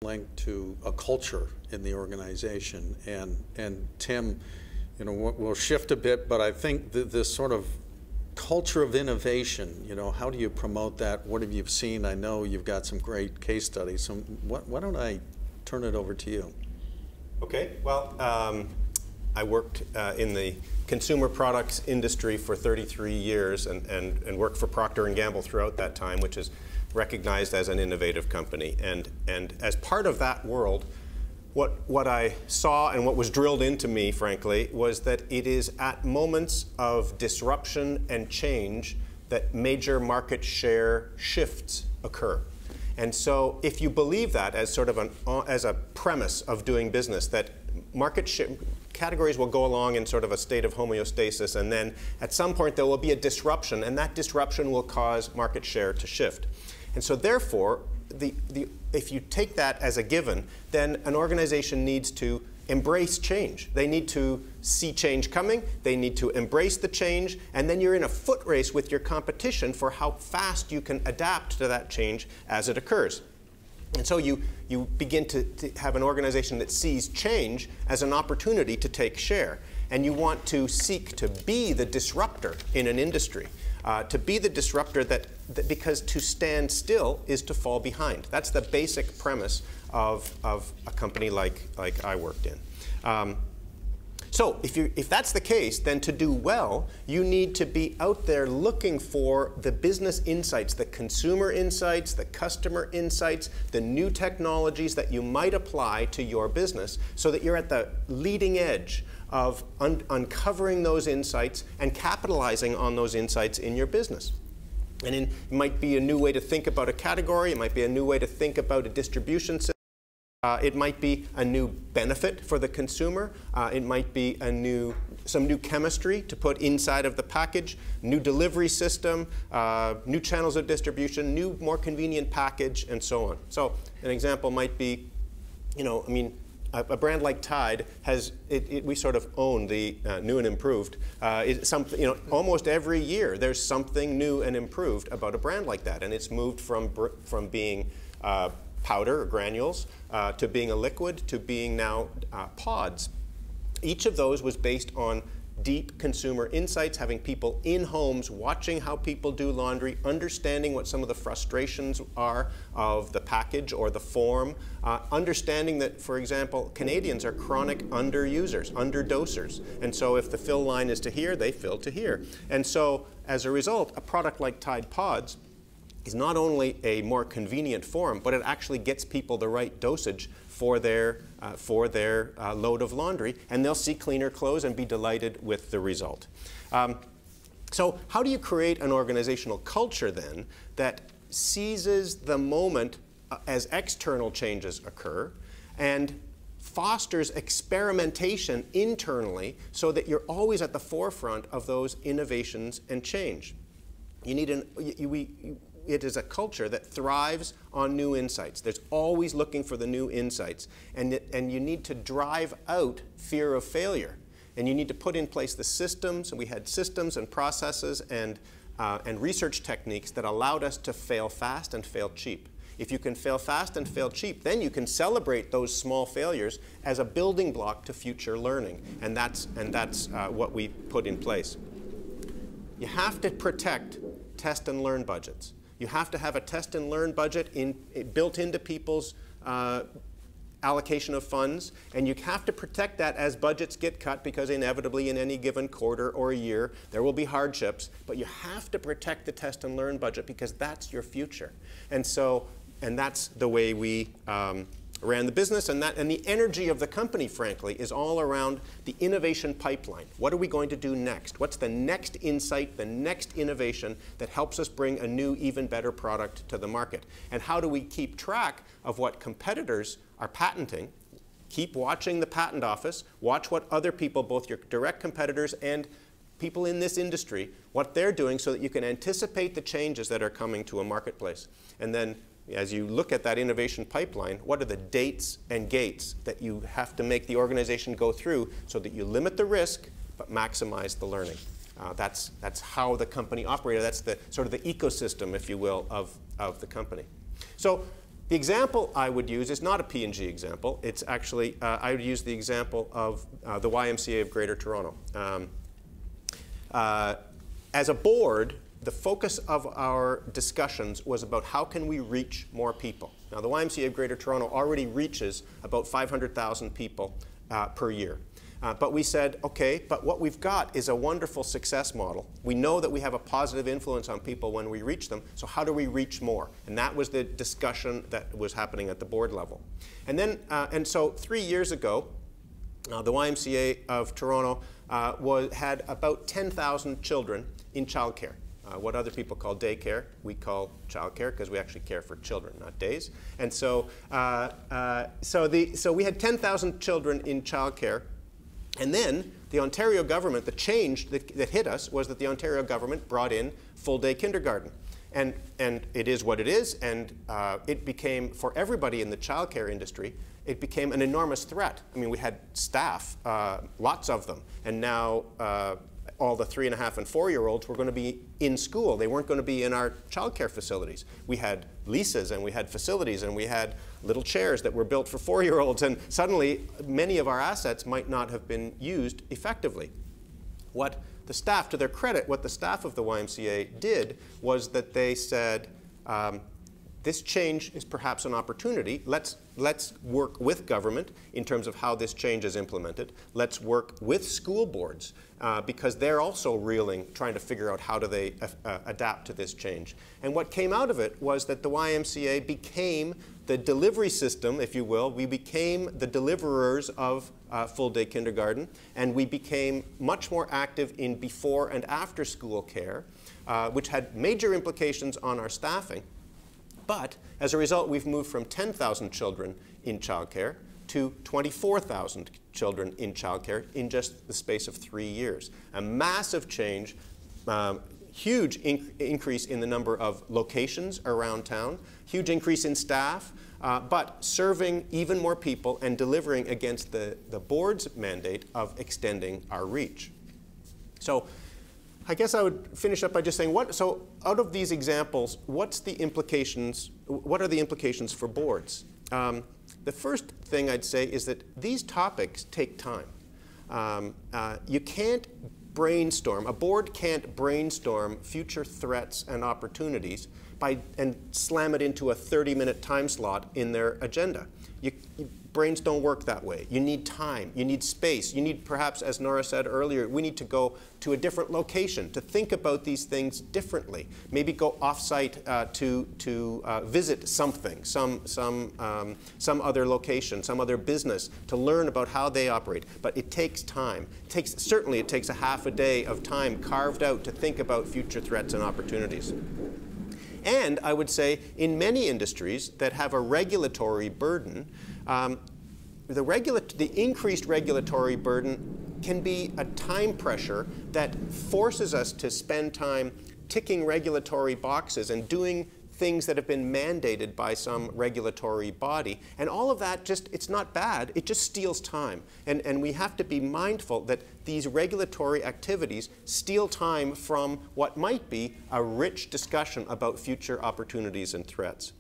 linked to a culture in the organization. And Tim, we'll shift a bit, but I think this sort of culture of innovation, how do you promote that? What have you seen? I know you've got some great case studies. So why don't I turn it over to you? Okay. Well, I worked in the consumer products industry for 33 years and worked for Procter & Gamble throughout that time, which is recognized as an innovative company. And as part of that world, what I saw and what was drilled into me, frankly, was that it is at moments of disruption and change that major market share shifts occur. And so if you believe that as sort of as a premise of doing business, that categories will go along in sort of a state of homeostasis, and then at some point there will be a disruption, and that disruption will cause market share to shift. And so therefore, if you take that as a given, then an organization needs to embrace change. They need to see change coming, they need to embrace the change, and then you're in a foot race with your competition for how fast you can adapt to that change as it occurs. And so you begin to have an organization that sees change as an opportunity to take share. And you want to seek to be the disruptor in an industry. To be the disruptor because to stand still is to fall behind. That's the basic premise of a company like I worked in. So if that's the case, then to do well, you need to be out there looking for the business insights, the consumer insights, the customer insights, the new technologies that you might apply to your business so that you're at the leading edge of uncovering those insights and capitalizing on those insights in your business. And it might be a new way to think about a category. It might be a new way to think about a distribution system. It might be a new benefit for the consumer. It might be some new chemistry to put inside of the package, new delivery system, new channels of distribution, new, more convenient package, and so on. So an example might be, a brand like Tide we sort of own the new and improved. Almost every year there's something new and improved about a brand like that, and it's moved from being powder or granules to being a liquid to being now pods. Each of those was based on deep consumer insights, having people in homes watching how people do laundry, understanding what some of the frustrations are of the package or the form, understanding that, for example, Canadians are chronic underusers, underdosers. And so if the fill line is to here, they fill to here. And so as a result, a product like Tide Pods is not only a more convenient form, but it actually gets people the right dosage for their load of laundry, and they'll see cleaner clothes and be delighted with the result. So how do you create an organizational culture then that seizes the moment as external changes occur and fosters experimentation internally so that you're always at the forefront of those innovations and change? It is a culture that thrives on new insights. There's always looking for the new insights. And you need to drive out fear of failure. And you need to put in place the systems. And we had systems and processes and research techniques that allowed us to fail fast and fail cheap. If you can fail fast and fail cheap, then you can celebrate those small failures as a building block to future learning. And that's what we put in place. You have to protect test and learn budgets. You have to have a test and learn budget built into people's allocation of funds, and you have to protect that as budgets get cut, because inevitably in any given quarter or year there will be hardships, but you have to protect the test and learn budget because that's your future. And that's the way we ran the business, and the energy of the company, frankly, is all around the innovation pipeline. What are we going to do next? What's the next insight, the next innovation that helps us bring a new, even better product to the market? And how do we keep track of what competitors are patenting? Keep watching the patent office. Watch what other people, both your direct competitors and people in this industry, what they're doing so that you can anticipate the changes that are coming to a marketplace. And then as you look at that innovation pipeline, what are the dates and gates that you have to make the organization go through so that you limit the risk but maximize the learning? That's how the company operated. That's the sort of the ecosystem, if you will, of the company. So The example I would use is not a P&G example. It's actually, I would use the example of the YMCA of Greater Toronto. As a board, the focus of our discussions was about how can we reach more people. Now, the YMCA of Greater Toronto already reaches about 500,000 people per year. But we said, okay, but what we've got is a wonderful success model. We know that we have a positive influence on people when we reach them, so how do we reach more? And that was the discussion that was happening at the board level. And then, and so 3 years ago, the YMCA of Toronto had about 10,000 children in childcare. What other people call daycare, we call childcare because we actually care for children, not days. And so, so we had 10,000 children in childcare. And then the Ontario government, the change that hit us was that the Ontario government brought in full-day kindergarten. And it is what it is, and it became, for everybody in the childcare industry, it became an enormous threat. I mean, we had staff, lots of them, and now all the 3.5- and 4-year-olds were going to be in school. They weren't going to be in our childcare facilities. We had leases, and we had facilities, and we had little chairs that were built for 4-year-olds, and suddenly many of our assets might not have been used effectively. What the staff, to their credit, what the staff of the YMCA did was that they said, this change is perhaps an opportunity. Let's work with government in terms of how this change is implemented. Let's work with school boards because they're also reeling, trying to figure out how do they adapt to this change. And what came out of it was that the YMCA became the delivery system, if you will. We became the deliverers of full-day kindergarten, and we became much more active in before and after school care, which had major implications on our staffing. But as a result, we've moved from 10,000 children in childcare to 24,000 children in childcare in just the space of 3 years. A massive change, huge increase in the number of locations around town, huge increase in staff, but serving even more people and delivering against the board's mandate of extending our reach. So I guess I would finish up by just saying, so out of these examples, what are the implications for boards? The first thing I'd say is that these topics take time. You can't brainstorm, a board can't brainstorm future threats and opportunities and slam it into a 30-minute time slot in their agenda. Brains don't work that way. You need time, you need space, you need, perhaps, as Nora said earlier, we need to go to a different location to think about these things differently. Maybe go off-site to visit something, some other location, some other business, to learn about how they operate. But it takes time. Certainly it takes a half a day of time carved out to think about future threats and opportunities. And I would say in many industries that have a regulatory burden, the increased regulatory burden can be a time pressure that forces us to spend time ticking regulatory boxes and doing things that have been mandated by some regulatory body. And all of that it's not bad, it just steals time. And we have to be mindful that these regulatory activities steal time from what might be a rich discussion about future opportunities and threats.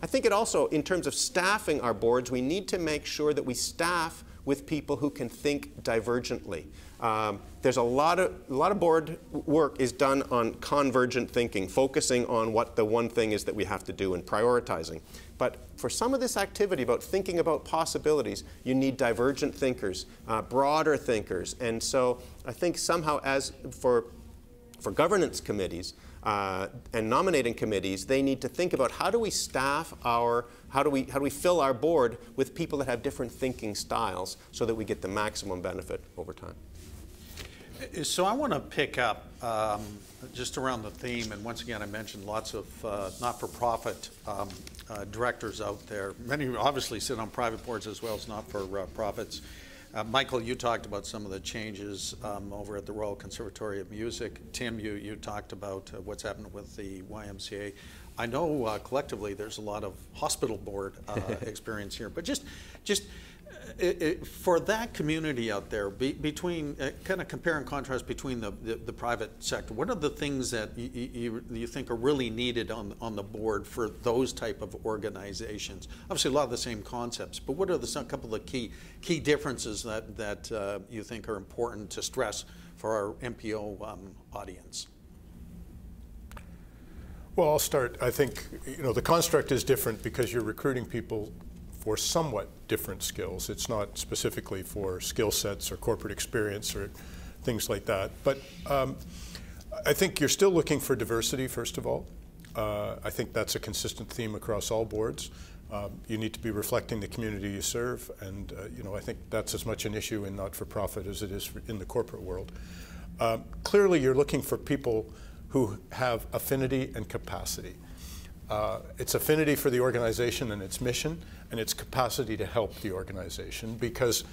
I think it also, in terms of staffing our boards, we need to make sure that we staff with people who can think divergently. There's a lot of board work is done on convergent thinking, focusing on what the one thing is that we have to do and prioritizing. But for some of this activity about thinking about possibilities, you need divergent thinkers, broader thinkers. And so I think somehow, as for governance committees and nominating committees, they need to think about how do we staff how do we fill our board with people that have different thinking styles so that we get the maximum benefit over time. So I want to pick up just around the theme, and once again I mentioned lots of not-for-profit directors out there. Many obviously sit on private boards as well as not-for-profits. Michael, you talked about some of the changes over at the Royal Conservatory of Music. Tim, you talked about what's happened with the YMCA. I know collectively there's a lot of hospital board experience here, but just For that community out there, between kind of compare and contrast between the private sector, what are the things that you think are really needed on the board for those type of organizations? Obviously, a lot of the same concepts, but what are a couple of key differences that you think are important to stress for our MPO audience? Well, I'll start. I think the construct is different because you're recruiting people for somewhat different skills. It's not specifically for skill sets or corporate experience or things like that. But I think you're still looking for diversity, first of all. I think that's a consistent theme across all boards. You need to be reflecting the community you serve, and I think that's as much an issue in not-for-profit as it is in the corporate world. Clearly, you're looking for people who have affinity and capacity. It's affinity for the organization and its mission, and its capacity to help the organization, because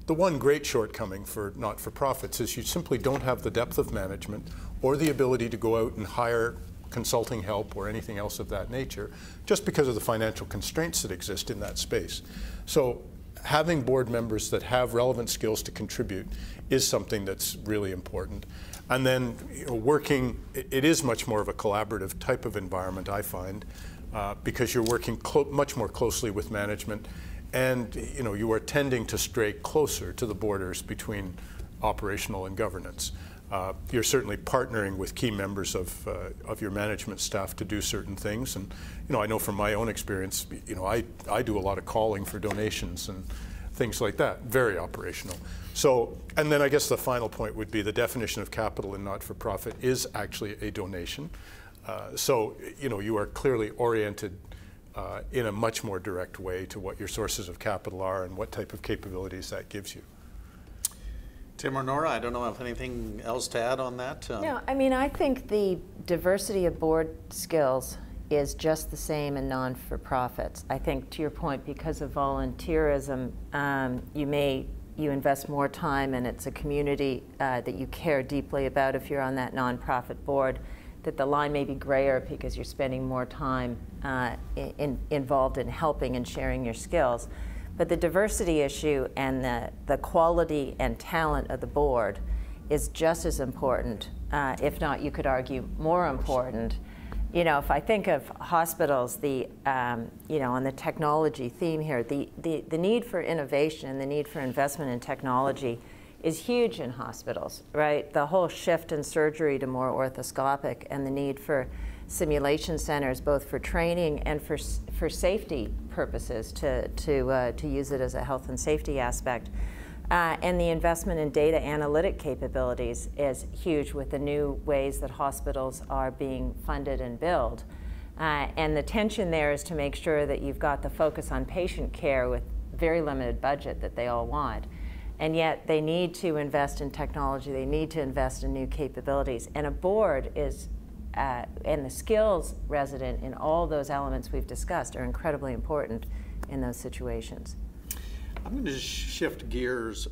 the one great shortcoming for not-for-profits is you simply don't have the depth of management or the ability to go out and hire consulting help or anything else of that nature, just because of the financial constraints that exist in that space. So having board members that have relevant skills to contribute is something that's really important. And then it is much more of a collaborative type of environment, I find, because you're working much more closely with management, and you are tending to stray closer to the borders between operational and governance. You're certainly partnering with key members of your management staff to do certain things, and I know from my own experience, I do a lot of calling for donations and things like that, very operational. So, and then I guess the final point would be the definition of capital in not-for-profit is actually a donation. So, you are clearly oriented in a much more direct way to what your sources of capital are and what type of capabilities that gives you. Tim or Nora, I don't know if anything else to add on that. No, I mean, I think the diversity of board skills is just the same in non-for-profits. I think, to your point, because of volunteerism, you invest more time, and it's a community that you care deeply about if you're on that nonprofit board, that the line may be grayer because you're spending more time involved in helping and sharing your skills. But the diversity issue and the quality and talent of the board is just as important, if not, you could argue, more important. If I think of hospitals, on the technology theme here, the need for innovation and the need for investment in technology is huge in hospitals, right? The whole shift in surgery to more orthoscopic, and the need for simulation centers, both for training and for safety purposes, to use it as a health and safety aspect. And the investment in data analytic capabilities is huge with the new ways that hospitals are being funded and billed. And the tension there is to make sure that you've got the focus on patient care with very limited budget that they all want. And yet they need to invest in technology, they need to invest in new capabilities. And a board is, and the skills resident in all those elements we've discussed are incredibly important in those situations. I'm going to shift gears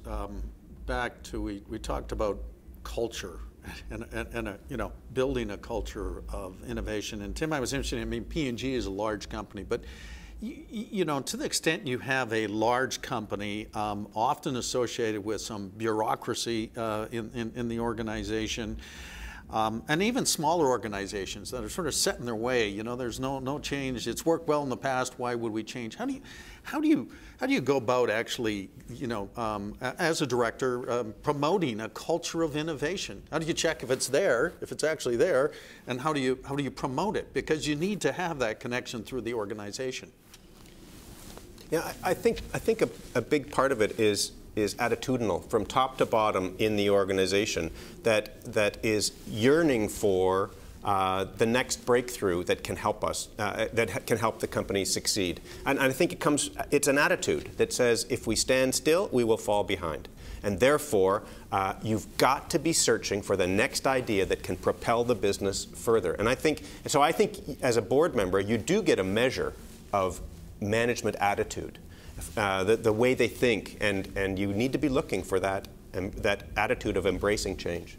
back to, we talked about culture and building a culture of innovation. And Tim, I was interested, I mean, P&G is a large company, but to the extent you have a large company, often associated with some bureaucracy in the organization, and even smaller organizations that are sort of set in their way. There's no change. It's worked well in the past. Why would we change? How do you go about actually, as a director, promoting a culture of innovation? How do you check if it's there, if it's actually there, and how do you promote it? Because you need to have that connection through the organization. Yeah, I think a big part of it is attitudinal, from top to bottom in the organization, that is yearning for the next breakthrough that can help us, that can help the company succeed. And I think it's an attitude that says, if we stand still, we will fall behind. And therefore, you've got to be searching for the next idea that can propel the business further. And I think as a board member, you do get a measure of management attitude, the way they think, and you need to be looking for that attitude of embracing change.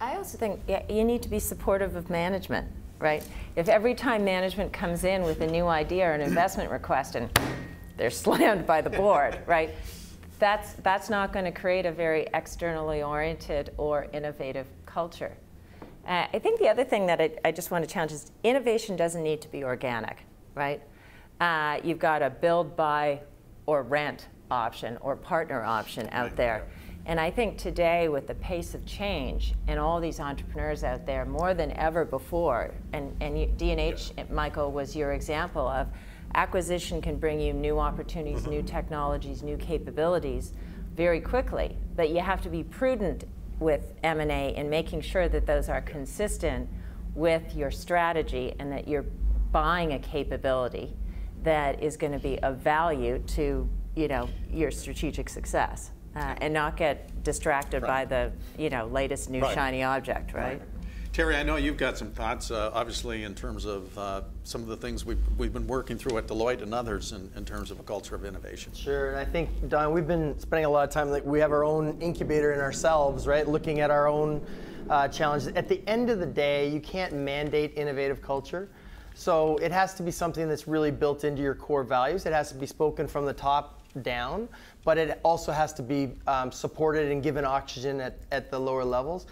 I also think you need to be supportive of management, right? If every time management comes in with a new idea or an investment request and they're slammed by the board, right? That's not going to create a very externally oriented or innovative culture. I think the other thing that I just want to challenge is innovation doesn't need to be organic, right? You've got a build, buy, or rent option or partner option out there. And I think today, with the pace of change and all these entrepreneurs out there, more than ever before, and D&H, Michael, was your example of acquisition can bring you new opportunities, new technologies, new capabilities very quickly. But you have to be prudent with M&A in making sure that those are consistent with your strategy and that you're buying a capability that is going to be of value to your strategic success. And not get distracted by the latest new shiny object, right? Terry, I know you've got some thoughts, obviously, in terms of some of the things we've been working through at Deloitte and others in terms of a culture of innovation. Sure, and I think, Don, we've been spending a lot of time, like we have our own incubator in ourselves, right? Looking at our own challenges. At the end of the day, you can't mandate innovative culture. So it has to be something that's really built into your core values. It has to be spoken from the top down, but it also has to be supported and given oxygen at the lower levels.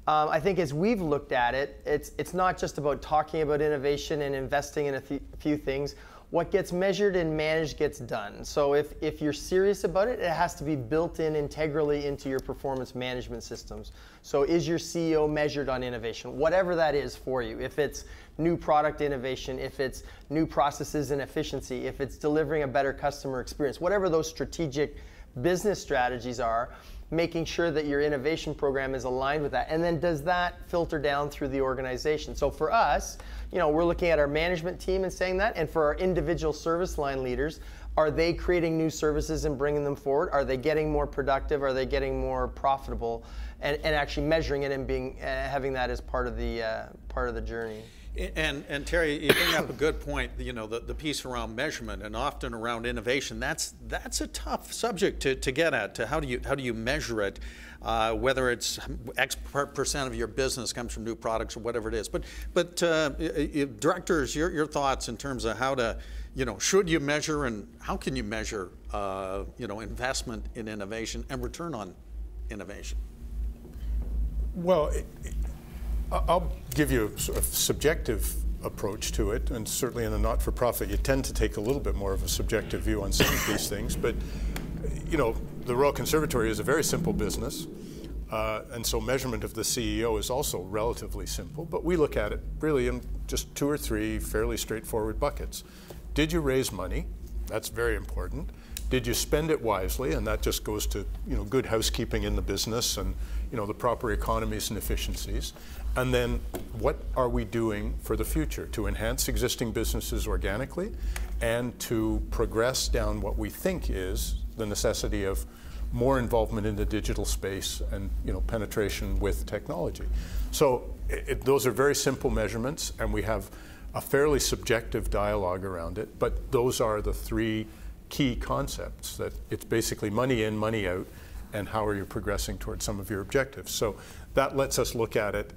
I think as we've looked at it, it's not just about talking about innovation and investing in a few things. What gets measured and managed gets done. So if you're serious about it, it has to be built in integrally into your performance management systems. So is your CEO measured on innovation? Whatever that is for you. If it's new product innovation, if it's new processes and efficiency, if it's delivering a better customer experience, whatever those strategic business strategies are, making sure that your innovation program is aligned with that. And then does that filter down through the organization? So for us, we're looking at our management team and saying that, and for our individual service line leaders, are they creating new services and bringing them forward? Are they getting more productive? Are they getting more profitable? And actually measuring it and having that as part of the journey. And Terry, you bring up a good point. The piece around measurement and often around innovation. That's a tough subject to get at. How do you measure it? Whether it's X percent of your business comes from new products or whatever it is. But directors, your thoughts in terms of how to, should you measure and how can you measure, investment in innovation and return on innovation? Well, I'll give you a sort of subjective approach to it, and certainly in a not-for-profit, you tend to take a little bit more of a subjective view on some of these things. But, the Royal Conservatory is a very simple business, and so measurement of the CEO is also relatively simple. But we look at it really in just 2 or 3 fairly straightforward buckets. Did you raise money? That's very important. Did you spend it wisely? And that just goes to good housekeeping in the business and the proper economies and efficiencies. And then what are we doing for the future to enhance existing businesses organically and to progress down what we think is the necessity of more involvement in the digital space and penetration with technology. So those are very simple measurements, and we have a fairly subjective dialogue around it, but those are the 3 key concepts, that it's basically money in, money out, and how are you progressing towards some of your objectives. So that lets us look at it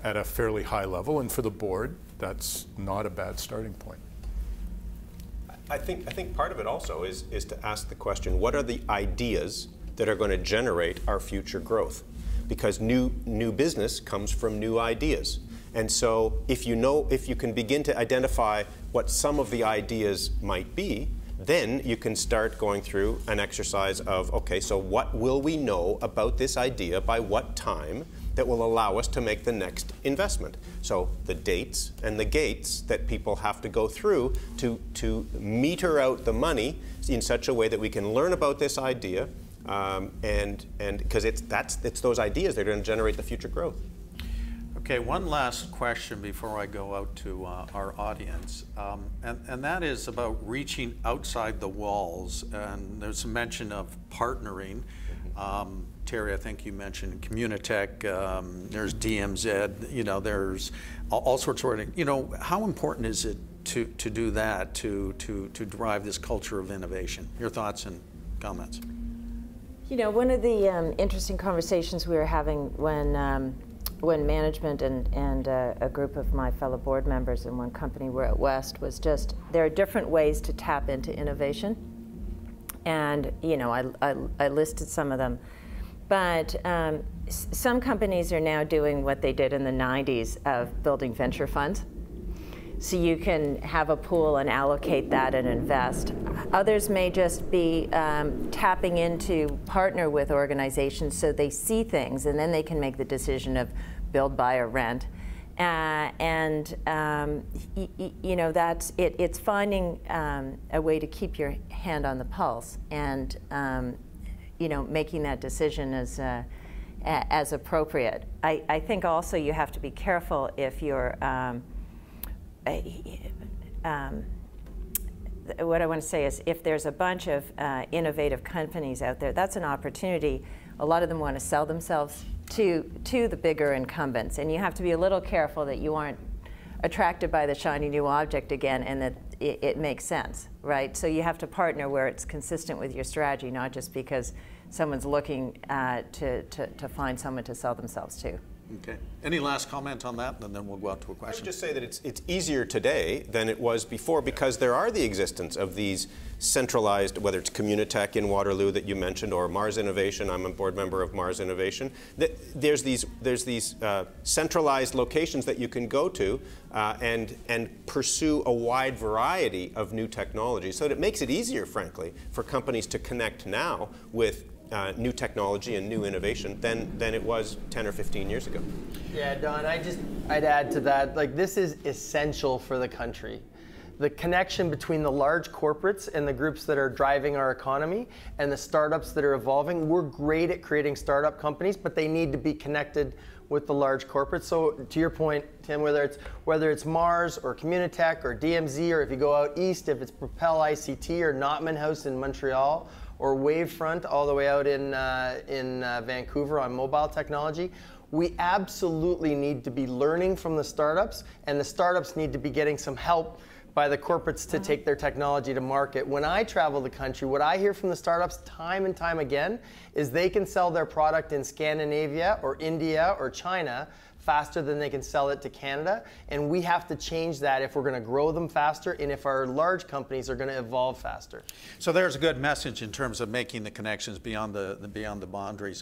at a fairly high level, and for the board, that's not a bad starting point. I think part of it also is to ask the question, what are the ideas that are going to generate our future growth? Because new business comes from new ideas. And so if you can begin to identify what some of the ideas might be, then you can start going through an exercise of, okay, so what will we know about this idea by what time that will allow us to make the next investment? So the dates and the gates that people have to go through to meter out the money in such a way that we can learn about this idea, and because it's those ideas that are going to generate the future growth. Okay, one last question before I go out to our audience, and that is about reaching outside the walls. And there's a mention of partnering. Terry, I think you mentioned Communitech. There's DMZ. There's all sorts of. How important is it to do that to drive this culture of innovation? Your thoughts and comments. One of the interesting conversations we were having when management and a group of my fellow board members in one company were at West was just, there are different ways to tap into innovation. And I listed some of them. But some companies are now doing what they did in the 90s of building venture funds. So you can have a pool and allocate that and invest. Others may just be tapping into partner with organizations so they see things, and then they can make the decision of build, buy, or rent. That's it's finding a way to keep your hand on the pulse and making that decision as appropriate. I think also you have to be careful if you're what I want to say is if there's a bunch of innovative companies out there, that's an opportunity. A lot of them want to sell themselves to the bigger incumbents, and you have to be a little careful that you aren't attracted by the shiny new object again and that it makes sense, right? So you have to partner where it's consistent with your strategy, not just because someone's looking to find someone to sell themselves to. Okay. Any last comment on that, and then we'll go out to a I question? would just say that it's easier today than it was before because there are the existence of these centralized, whether it's Communitech in Waterloo that you mentioned, or Mars Innovation. I'm a board member of Mars Innovation. There's these centralized locations that you can go to and pursue a wide variety of new technology. So it makes it easier, frankly, for companies to connect now with new technology and new innovation than it was 10 or 15 years ago. Yeah, Don, I'd add to that, like, this is essential for the country. The connection between the large corporates and the groups that are driving our economy and the startups that are evolving. We're great at creating startup companies, but they need to be connected with the large corporates. So to your point, Tim, whether it's Mars or Communitech or DMZ, or if you go out east, if it's Propel ICT or Notman House in Montreal, or Wavefront all the way out in Vancouver on mobile technology, we absolutely need to be learning from the startups, and the startups need to be getting some help by the corporates to take their technology to market. When I travel the country, what I hear from the startups time and time again is they can sell their product in Scandinavia or India or China faster than they can sell it to Canada, and we have to change that if we're going to grow them faster and if our large companies are going to evolve faster. So there's a good message in terms of making the connections beyond the boundaries.